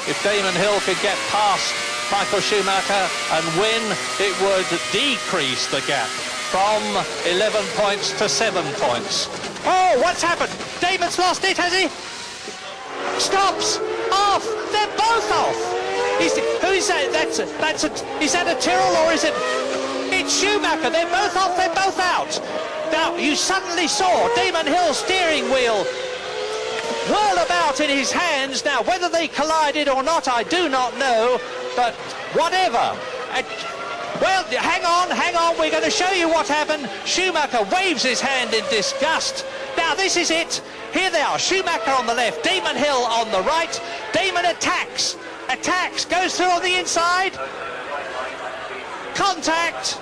If Damon Hill could get past Michael Schumacher and win, it would decrease the gap from 11 points to 7 points. Oh, what's happened? Damon's lost it, has he? Stops! Off! They're both off! Who is that? Is that a Tyrrell or is it... It's Schumacher! They're both off, they're both out! Now, you suddenly saw Damon Hill's steering wheel whirl about in his hands. Now, whether they collided or not, I do not know, but whatever. Well, hang on, we're going to show you what happened. Schumacher waves his hand in disgust. Now, this is it. Here they are, Schumacher on the left, Damon Hill on the right. Damon attacks, goes through on the inside. Contact.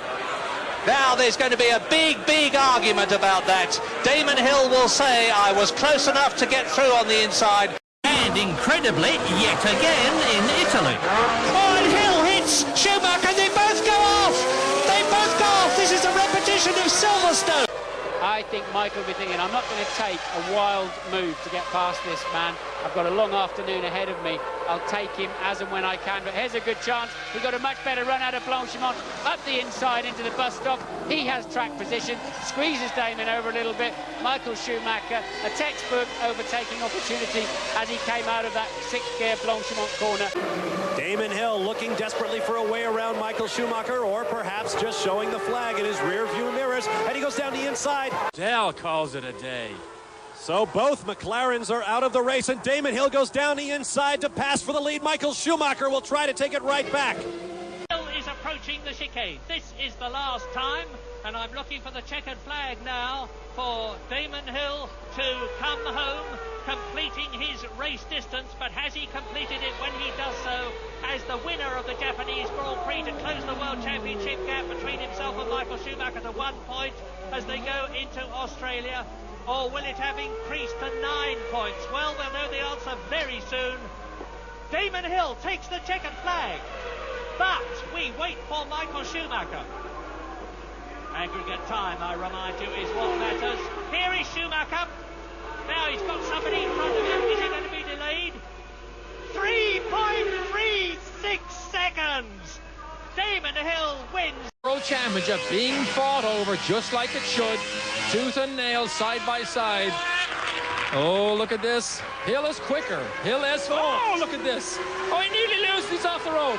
Now there's going to be a big argument about that. Damon Hill will say, I was close enough to get through on the inside. And incredibly, yet again in Italy. Oh, and Hill hits Schumacher, they both go off! They both go off! This is a repetition of Silverstone. I think Michael will be thinking, I'm not going to take a wild move to get past this man. I've got a long afternoon ahead of me. I'll take him as and when I can. But here's a good chance. He got a much better run out of Blanchimont up the inside into the bus stop. He has track position, squeezes Damon over a little bit. Michael Schumacher, a textbook overtaking opportunity as he came out of that sixth gear Blanchimont corner. Damon Hill looking desperately for a way around Michael Schumacher, or perhaps just showing the flag in his rear view mirrors, and he goes down the inside. Dale calls it a day. So both McLarens are out of the race, and Damon Hill goes down the inside to pass for the lead. Michael Schumacher will try to take it right back. Hill is approaching the chicane. This is the last time, and I'm looking for the checkered flag now for Damon Hill to come home, completing his race distance. But has he completed it when he does so as the winner of the Japanese Grand Prix to close the World Championship gap between himself and Michael Schumacher to 1 point as they go into Australia? Or will it have increased to 9 points? Well, we'll know the answer very soon. Damon Hill takes the checkered flag, but we wait for Michael Schumacher. Aggregate time, I remind you, is what matters. Here is Schumacher. Now he's got somebody in front of him. Is he going to be delayed? 3.36 seconds. Damon Hill wins. World Championship being fought over just like it should. Tooth and nail, side by side. Oh, look at this. Hill is quicker. Hill is... Oh, look at this. Oh, he nearly loses. He's off the road.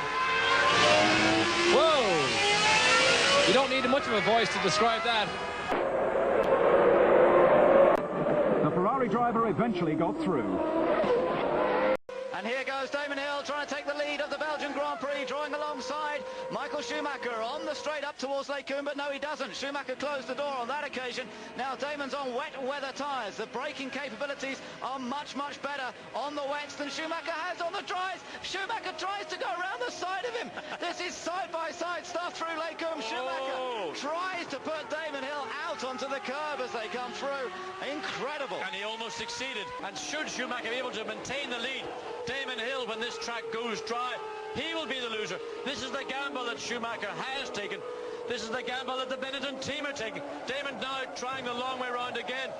Whoa. You don't need much of a voice to describe that. The Ferrari driver eventually got through. And here goes Damon Hill trying to take the lead of the Belgian Grand Prix, drawing alongside Michael Schumacher on the straight up towards Lake Coombe, but no, he doesn't. Schumacher closed the door on that occasion. Now Damon's on wet weather tyres. The braking capabilities are much better on the wets than Schumacher has on the dries. Schumacher tries to go around the side of him. This is side-by-side stuff through Lake Coombe. Schumacher tries to put Damon Hill out onto the curb as they come through. Incredible. And he almost succeeded. And should Schumacher be able to maintain the lead, Damon Hill, when this track goes dry, he will be the loser. This is the gamble that Schumacher has taken. This is the gamble that the Benetton team are taking. Damon now trying the long way round again.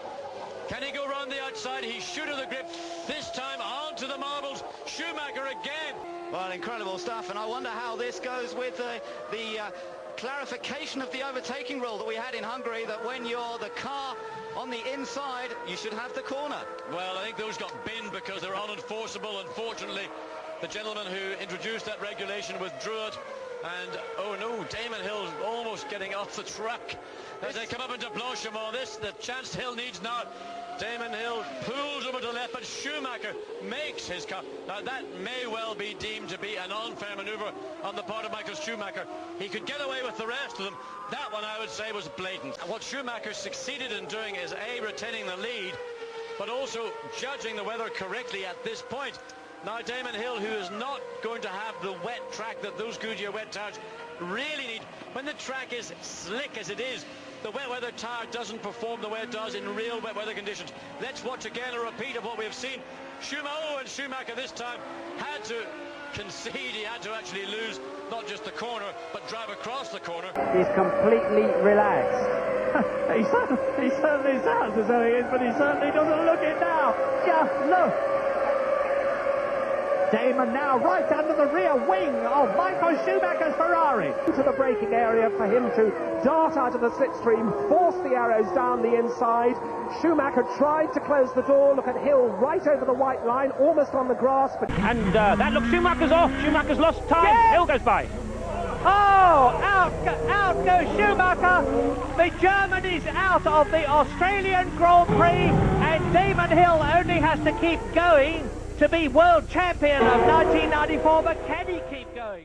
Can he go round the outside? He should have the grip. This time onto the marbles. Schumacher again. Well, incredible stuff, and I wonder how this goes with the clarification of the overtaking rule that we had in Hungary, that when you're the car on the inside, you should have the corner. Well, I think those got binned because they were unenforceable. Unfortunately, the gentleman who introduced that regulation withdrew it. And, oh no, Damon Hill's almost getting off the track as they come up into Blanchimont. This, the chance Hill needs now. Damon Hill pulls over to the left, but Schumacher makes his cut. Now that may well be deemed to be an unfair manoeuvre on the part of Michael Schumacher. He could get away with the rest of them. That one, I would say, was blatant. What Schumacher succeeded in doing is A, retaining the lead, but also judging the weather correctly at this point. Now Damon Hill, who is not going to have the wet track that those Goodyear wet tires really need. When the track is slick as it is, the wet weather tire doesn't perform the way it does in real wet weather conditions. Let's watch again a repeat of what we have seen. Schumacher this time had to concede. He had to actually lose not just the corner, but drive across the corner. He's completely relaxed. he certainly sounds as though he is, but he certainly doesn't look it now. Just look. Damon now right under the rear wing of Michael Schumacher's Ferrari. To the braking area for him to dart out of the slipstream, force the arrows down the inside. Schumacher tried to close the door. Look at Hill right over the white line, almost on the grass. But And that looks, Schumacher's off. Schumacher's lost time. Yeah. Hill goes by. oh, out goes Schumacher. The German is out of the Australian Grand Prix, and Damon Hill only has to keep going to be world champion of 1994, but can he keep going?